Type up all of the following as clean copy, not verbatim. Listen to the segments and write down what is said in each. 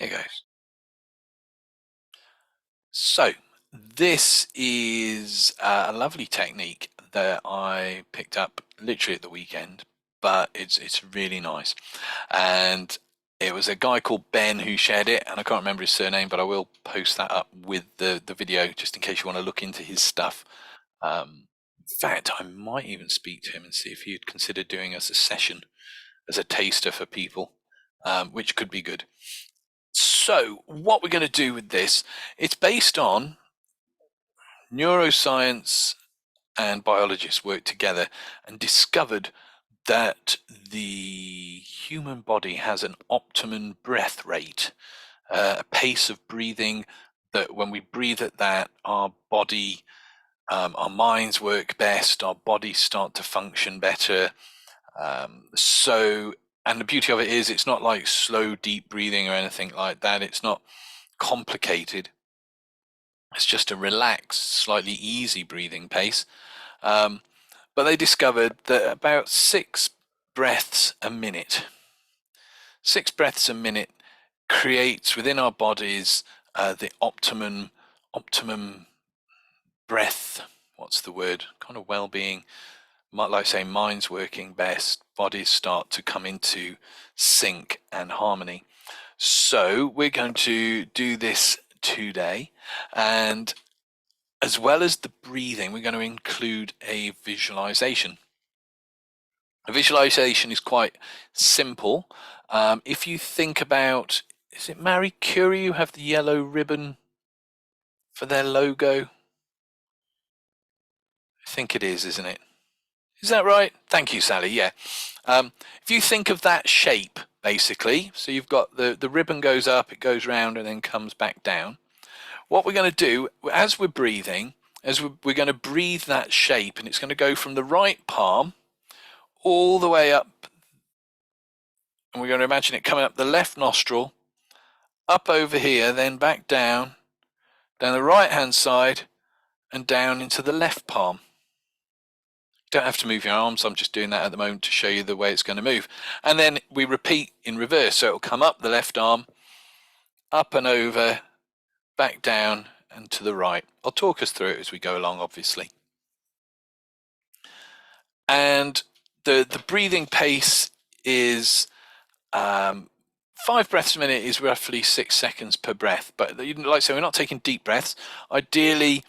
Here goes. So this is a lovely technique that I picked up literally at the weekend, but it's really nice. And it was a guy called Ben who shared it, and I can't remember his surname, but I will post that up with the video just in case you want to look into his stuff. In fact, I might even speak to him and see if he'd consider doing us a session as a taster for people, which could be good. So what we're going to do with this, it's based on neuroscience and biologists worked together and discovered that the human body has an optimum breath rate, a pace of breathing that when we breathe at that, our body, our minds work best, our bodies start to function better. And the beauty of it is it's not like slow, deep breathing or anything like that. It's not complicated. It's just a relaxed, slightly easy breathing pace. But they discovered that about 6 breaths a minute, 6 breaths a minute creates within our bodies the optimum breath. What's the word? Kind of well-being. Like say, mind's working best, bodies start to come into sync and harmony. So we're going to do this today, and as well as the breathing, we're going to include a visualization. A visualization is quite simple. If you think about, is it Marie Curie who have the yellow ribbon for their logo? I think it is, isn't it? Is that right? Thank you, Sally. Yeah. If you think of that shape, basically, so you've got the ribbon goes up, it goes round, and then comes back down. What we're going to do as we're breathing, we're going to breathe that shape, and it's going to go from the right palm all the way up, and we're going to imagine it coming up the left nostril, up over here, then back down the right hand side, and down into the left palm. You don't have to move your arms, I'm just doing that at the moment to show you the way it's going to move. And then we repeat in reverse, so it'll come up the left arm, up and over, back down, and to the right. I'll talk us through it as we go along, obviously. And the breathing pace is 5 breaths a minute is roughly 6 seconds per breath. But like I say, we're not taking deep breaths. Ideally,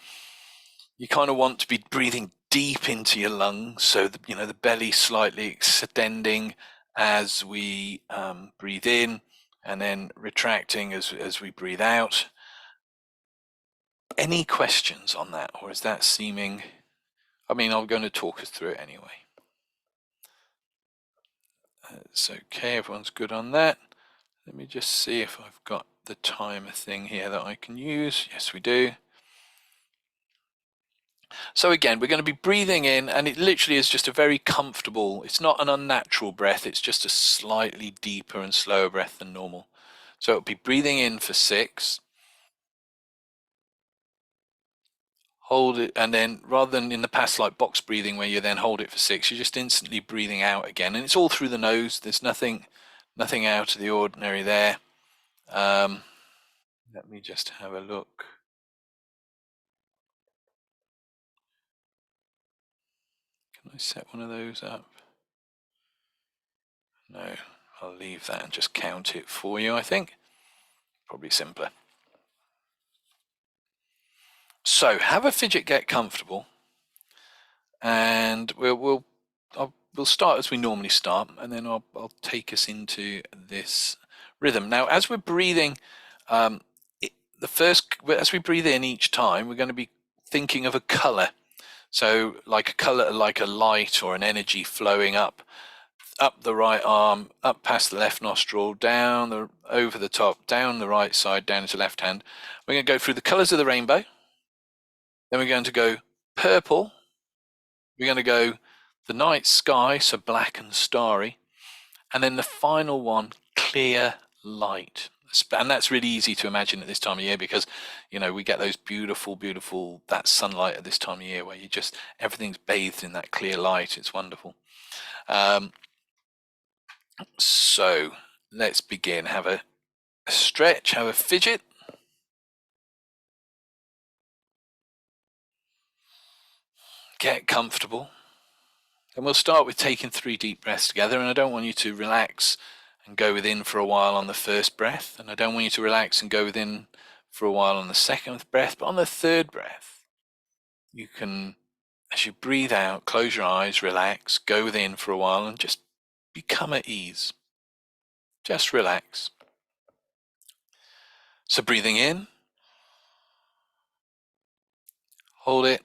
you kind of want to be breathing deep into your lungs, so the belly slightly extending as we breathe in, and then retracting as we breathe out. Any questions on that, or is that seeming? I mean, I'm going to talk us through it anyway. It's okay, everyone's good on that. Let me just see if I've got the timer thing here that I can use. Yes, we do. So again, we're going to be breathing in, and it literally is just a very comfortable, it's not an unnatural breath, it's just a slightly deeper and slower breath than normal. So it'll be breathing in for 6, hold it, and then rather than in the past like box breathing where you then hold it for 6, you're just instantly breathing out again, and it's all through the nose. There's nothing out of the ordinary there. Let me just have a look. Can I set one of those up? No, I'll leave that and just count it for you, I think. Probably simpler. So have a fidget, get comfortable, and we'll start as we normally start, and then I'll take us into this rhythm. Now, as we're breathing, as we breathe in each time, we're going to be thinking of a color. So like a color, like a light or an energy flowing up the right arm, up past the left nostril, down over the top, down the right side, down into left hand. We're going to go through the colors of the rainbow. Then we're going to go purple. We're going to go the night sky, so black and starry. And then the final one, clear light. And that's really easy to imagine at this time of year because, we get those beautiful, that sunlight at this time of year where everything's bathed in that clear light. It's wonderful. So let's begin. Have a stretch, have a fidget. Get comfortable. And we'll start with taking 3 deep breaths together, and I don't want you to relax and go within for a while on the first breath, and I don't want you to relax and go within for a while on the second breath, but on the third breath, you can, as you breathe out, close your eyes, relax, go within for a while, and just become at ease. Just relax. So breathing in, hold it,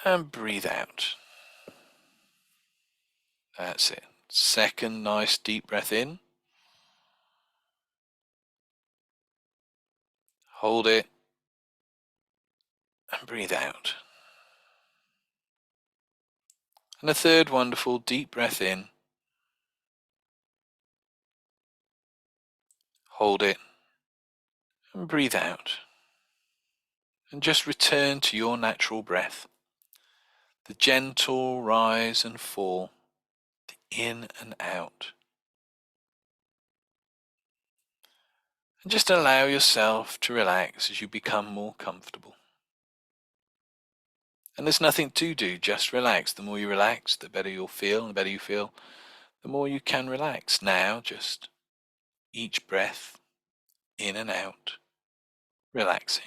and breathe out. That's it. Second nice deep breath in. Hold it, and breathe out. And a third wonderful deep breath in. Hold it, and breathe out. And just return to your natural breath. The gentle rise and fall, the in and out. And just allow yourself to relax as you become more comfortable. And there's nothing to do, just relax. The more you relax, the better you'll feel, and the better you feel, the more you can relax. Now, just each breath, in and out, relaxing.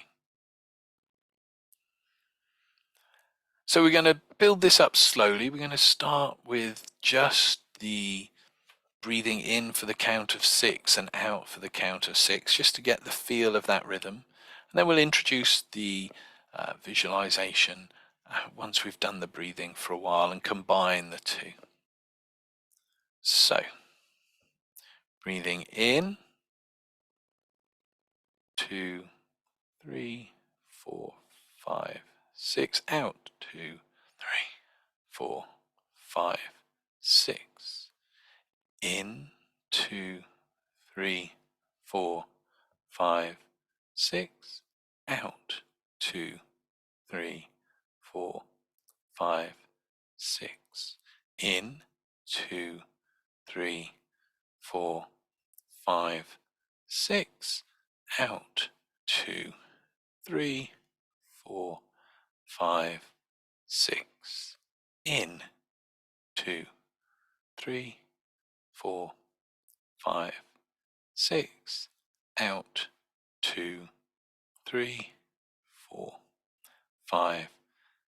So we're going to build this up slowly. We're going to start with just the breathing in for the count of 6 and out for the count of 6, just to get the feel of that rhythm. And then we'll introduce the visualization once we've done the breathing for a while and combine the two. So, breathing in, 2, 3, 4, 5, 6, out, 2, 3, 4, 5, 6, in, 2, 3, 4, 5, 6, out, 2, 3, 4, 5, 6, in, 2, 3, 4, 5, 6, out, 2, 3, 4, 5, 6, in, 2, 3, 4, 5, 6, out, 2, 3, 4, 5,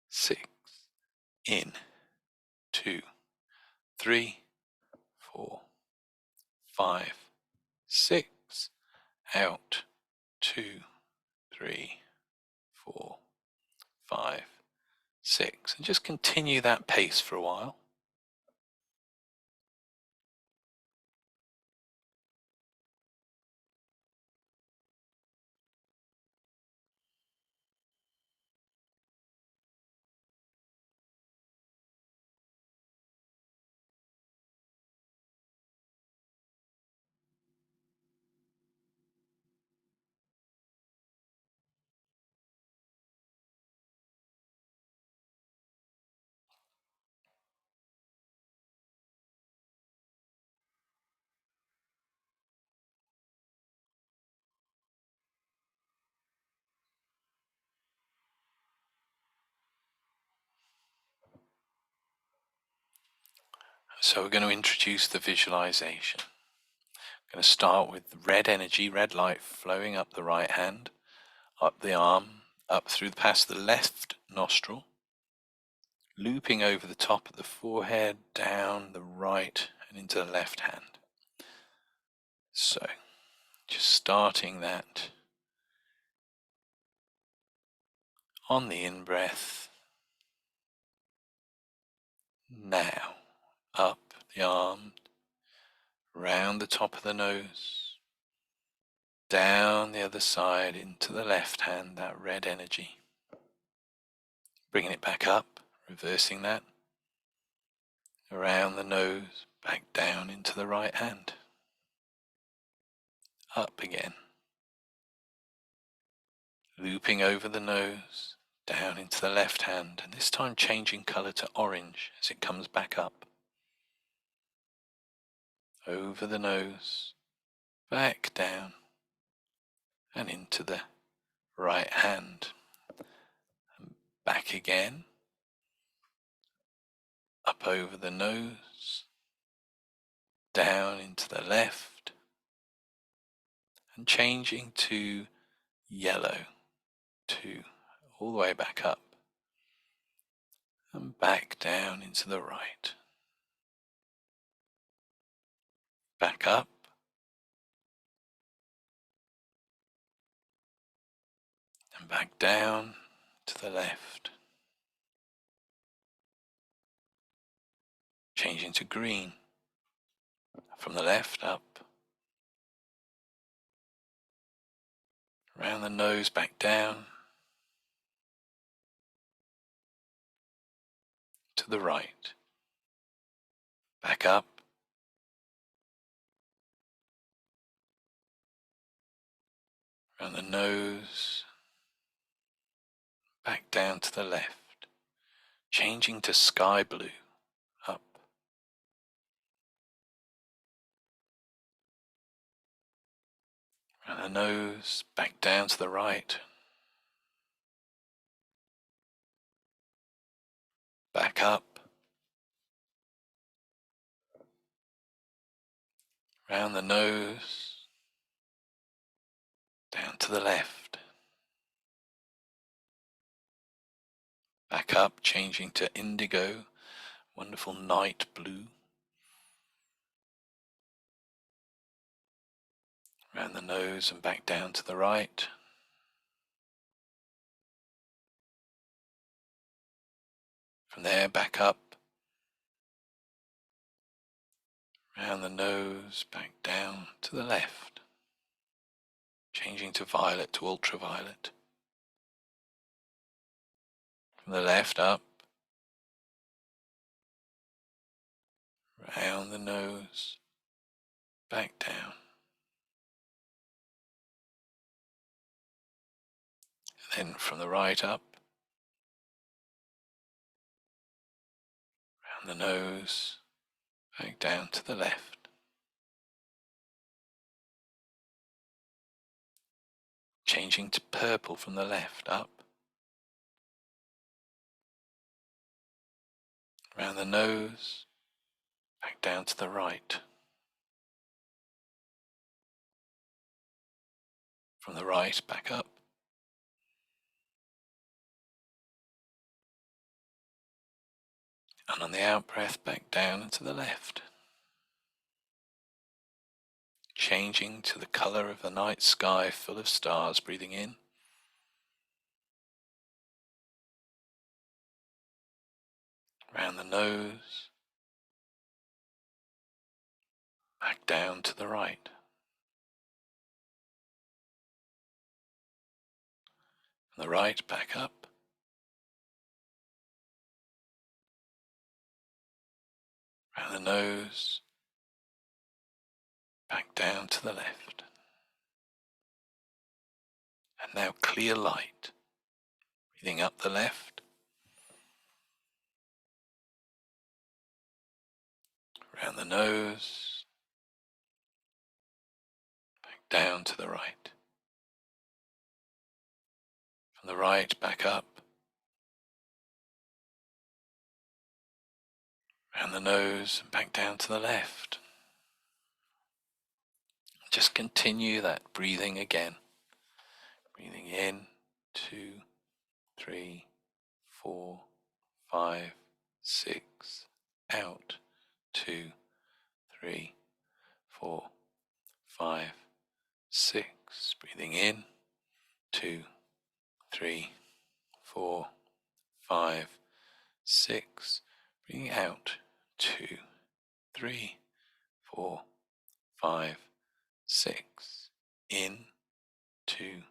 6, in, 2, 3, 4, 5, 6, out, 2, 3, 4, 5, 6. And just continue that pace for a while. So we're going to introduce the visualization. I'm going to start with red energy, red light flowing up the right hand, up the arm, up through past the left nostril, looping over the top of the forehead, down the right and into the left hand. So just starting that on the in-breath. Now, up the arm, round the top of the nose, down the other side into the left hand, that red energy. Bringing it back up, reversing that, around the nose, back down into the right hand. Up again. Looping over the nose, down into the left hand, and this time changing color to orange as it comes back up. Over the nose, back down and into the right hand, and back again, up over the nose, down into the left, and changing to yellow, 2, all the way back up, and back down into the right, back up, and back down to the left, changing to green, from the left up, around the nose, back down, to the right, back up, around the nose, back down to the left, changing to sky blue, up, around the nose, back down to the right, back up, around the nose, down to the left, back up, changing to indigo, wonderful night blue, around the nose and back down to the right, from there back up, around the nose, back down to the left, changing to violet, to ultraviolet, from the left up, round the nose, back down, and then from the right up, round the nose, back down to the left, changing to purple from the left up, round the nose, back down to the right, from the right back up, and on the out breath back down and to the left, changing to the colour of the night sky full of stars, breathing in, round the nose, back down to the right, from the right back up, round the nose, back down to the left, and now clear light, breathing up the left, round the nose, back down to the right, from the right back up, round the nose and back down to the left. Just continue that breathing again. Breathing in, 2, 3, 4, 5, 6. Out, 2, 3, 4, 5, 6. Breathing in, 2, 3, 4, 5, 6. Breathing out, 2, 3, 4, 5, 6. In, 2,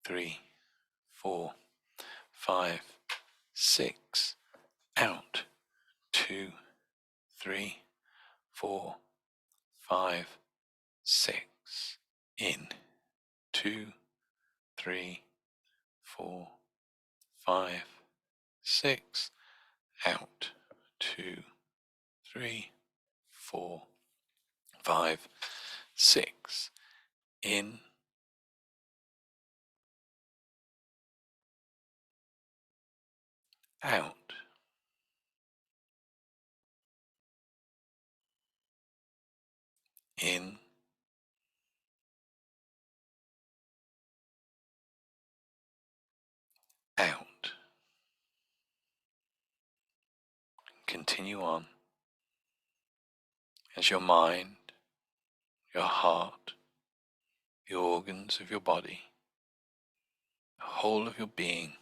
3, 4, 5, 6. Out, 2, 3, 4, 5, 6. In, 2, 3, 4, 5, 6. Out, 2, 3, 4, 5, 6. In, out. In, out. Continue on as your mind, your heart, the organs of your body, the whole of your being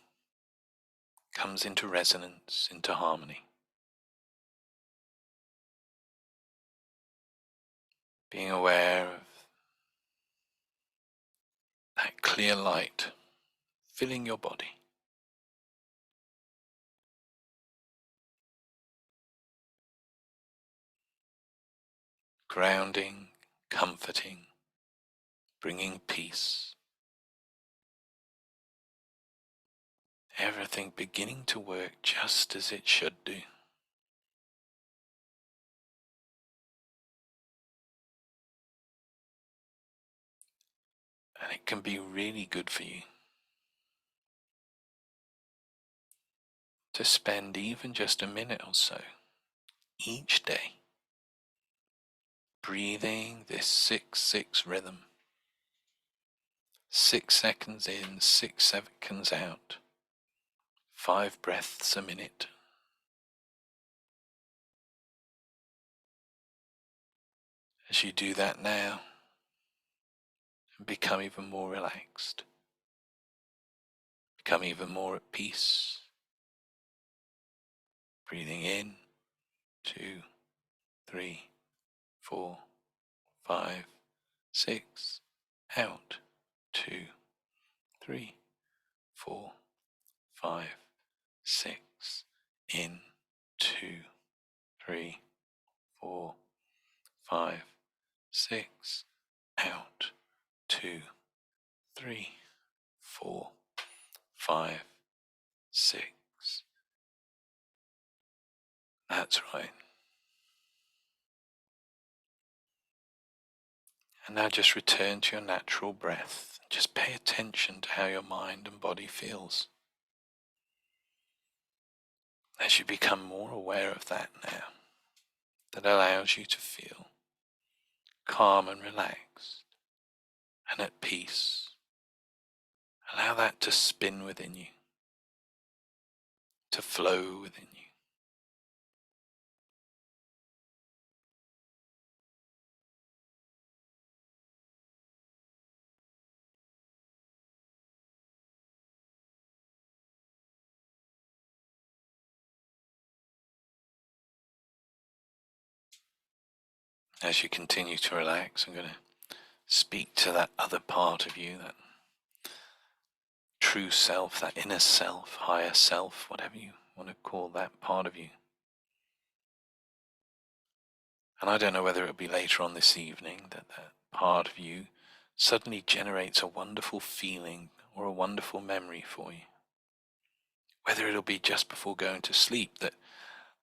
comes into resonance, into harmony. Being aware of that clear light filling your body. Grounding, comforting, bringing peace. Everything beginning to work just as it should do. And it can be really good for you to spend even just a minute or so each day breathing this 6-6 rhythm. 6 seconds in, 6 seconds out. 5 breaths a minute. As you do that now, and become even more relaxed, become even more at peace. Breathing in, 2, 3, 4, 5, 6, out, 2, 3, 4, 5, 6, in, 2, 3, 4, 5, 6, out, 2, 3, 4, 5, 6. That's right. And now just return to your natural breath. Just pay attention to how your mind and body feels. As you become more aware of that now, that allows you to feel calm and relaxed and at peace. Allow that to spin within you, to flow within you. As you continue to relax, I'm going to speak to that other part of you, that true self, that inner self, higher self, whatever you want to call that part of you. And I don't know whether it'll be later on this evening that that part of you suddenly generates a wonderful feeling or a wonderful memory for you. Whether it'll be just before going to sleep that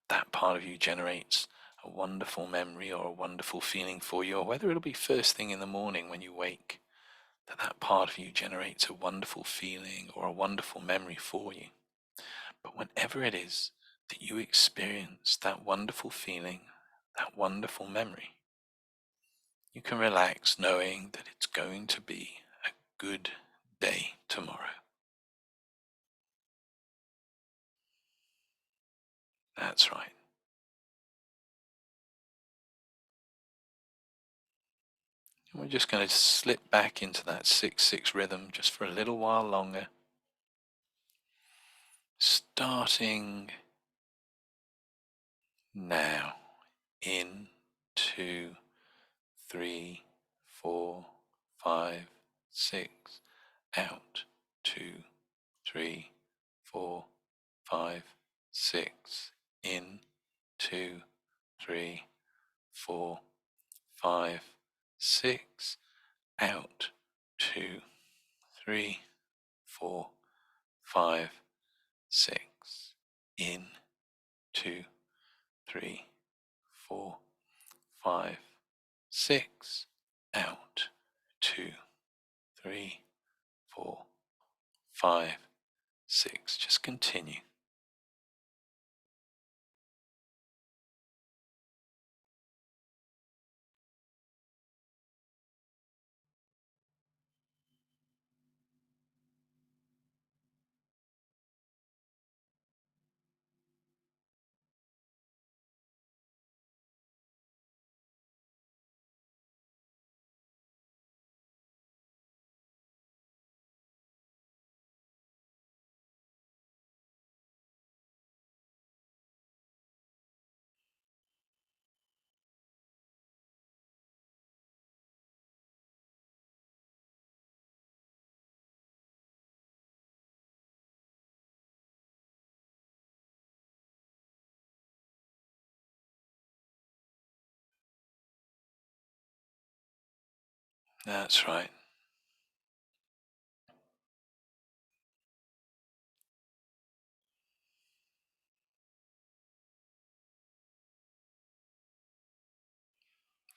that part of you generates a wonderful memory or a wonderful feeling for you, or whether it'll be first thing in the morning when you wake, that that part of you generates a wonderful feeling or a wonderful memory for you. But whenever it is that you experience that wonderful feeling, that wonderful memory, you can relax knowing that it's going to be a good day tomorrow. That's right. And we're just going to slip back into that 6-6 rhythm just for a little while longer. Starting now. In, 2, 3, 4, 5, 6. Out, 2, 3, 4, 5, 6. In, 2, 3, 4, 5, 6. Out, 2, 3, 4, 5, 6. In, 2, 3, 4, 5, 6. out, 2, 3, 4, 5, 6. Just continue. That's right.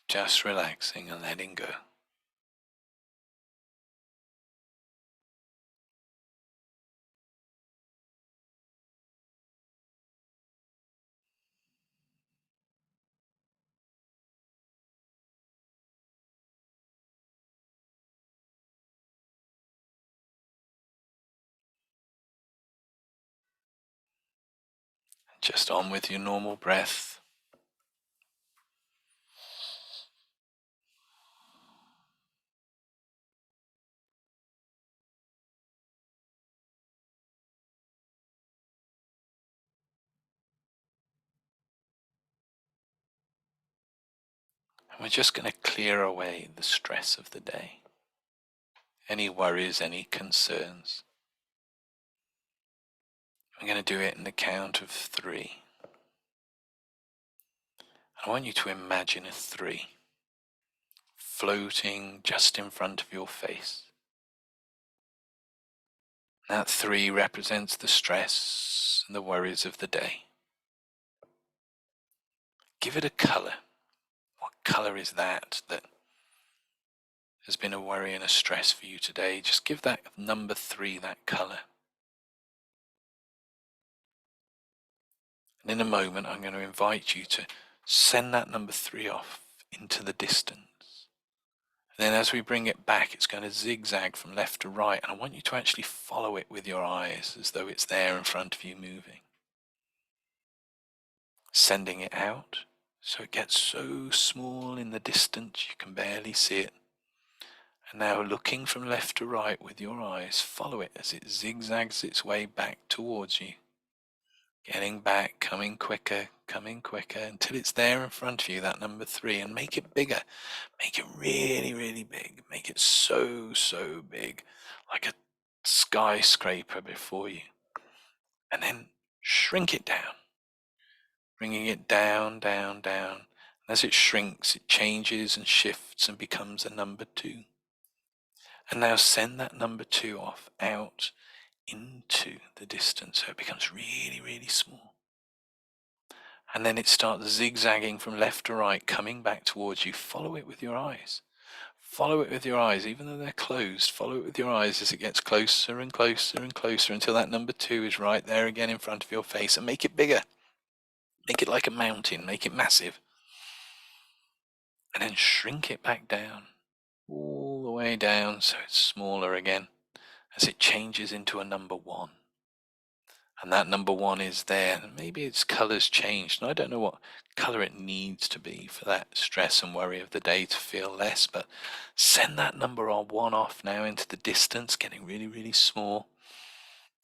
Just relaxing and letting go. Just on with your normal breath. And we're just going to clear away the stress of the day. Any worries, any concerns. I'm going to do it in the count of 3. I want you to imagine a 3 floating just in front of your face. That 3 represents the stress and the worries of the day. Give it a colour. What colour is that has been a worry and a stress for you today? Just give that number 3 that colour. And in a moment, I'm going to invite you to send that number 3 off into the distance. And then as we bring it back, it's going to zigzag from left to right. And I want you to actually follow it with your eyes as though it's there in front of you moving. Sending it out so it gets so small in the distance you can barely see it. And now looking from left to right with your eyes, follow it as it zigzags its way back towards you. Getting back, coming quicker until it's there in front of you, that number 3, and make it bigger. Make it really, really big. Make it so, so big, like a skyscraper before you. And then shrink it down, bringing it down, down, down. As it shrinks, it changes and shifts and becomes a number 2. And now send that number 2 off out into the distance so it becomes really, really small. And then it starts zigzagging from left to right, coming back towards you. Follow it with your eyes. Follow it with your eyes, even though they're closed. Follow it with your eyes as it gets closer and closer and closer until that number 2 is right there again in front of your face. And make it bigger. Make it like a mountain. Make it massive. And then shrink it back down, all the way down so it's smaller again as it changes into a number 1. And that number 1 is there. Maybe its color's changed. And I don't know what color it needs to be for that stress and worry of the day to feel less. But send that number 1 off now into the distance, getting really, really small.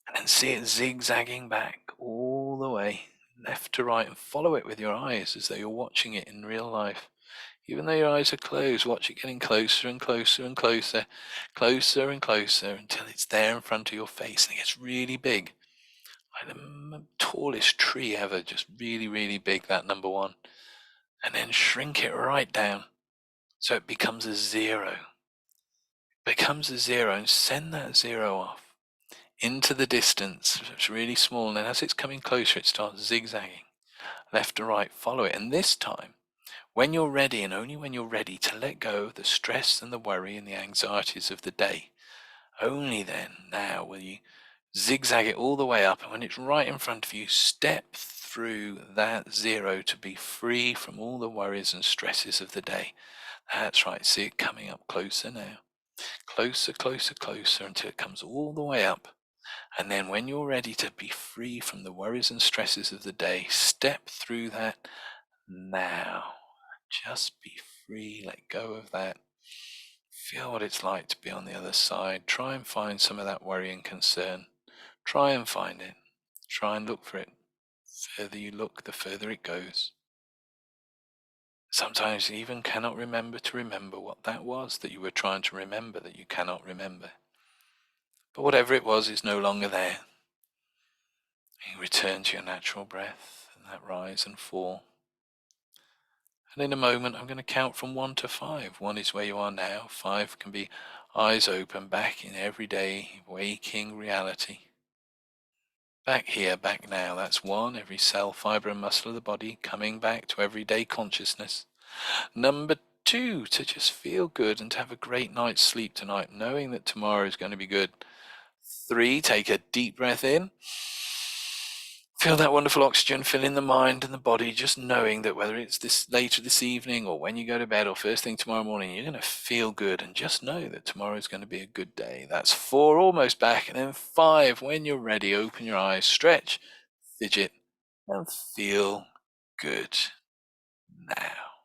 And then see it zigzagging back all the way, left to right. And follow it with your eyes as though you're watching it in real life. Even though your eyes are closed, watch it getting closer and closer and closer, closer and closer until it's there in front of your face and it gets really big. Like the tallest tree ever, just really, really big, that number 1. And then shrink it right down so it becomes a 0. It becomes a 0 and send that 0 off into the distance. So it's really small, and then as it's coming closer, it starts zigzagging left to right. Follow it. And this time, When you're ready, and only when you're ready to let go of the stress and the worry and the anxieties of the day, only then, now, will you zigzag it all the way up, and when it's right in front of you, step through that zero to be free from all the worries and stresses of the day. That's right, see it coming up closer now. Closer, closer, closer, until it comes all the way up. And then when you're ready to be free from the worries and stresses of the day, step through that now. Just be free, let go of that. Feel what it's like to be on the other side. Try and find some of that worry and concern. Try and find it. Try and look for it. The further you look, the further it goes. Sometimes you even cannot remember to remember what that was that you were trying to remember that you cannot remember. But whatever it was is no longer there. You return to your natural breath and that rise and fall. And in a moment, I'm going to count from 1 to 5. 1 is where you are now. 5 can be eyes open, back in everyday waking reality. Back here, back now. That's 1. Every cell, fiber, and muscle of the body coming back to everyday consciousness. Number 2, to just feel good and to have a great night's sleep tonight, knowing that tomorrow is going to be good. 3, take a deep breath in. Feel that wonderful oxygen fill in the mind and the body, just knowing that whether it's this later this evening or when you go to bed or first thing tomorrow morning, you're going to feel good, and just know that tomorrow is going to be a good day. That's 4, almost back. And then 5, when you're ready, open your eyes, stretch, fidget, and feel good now.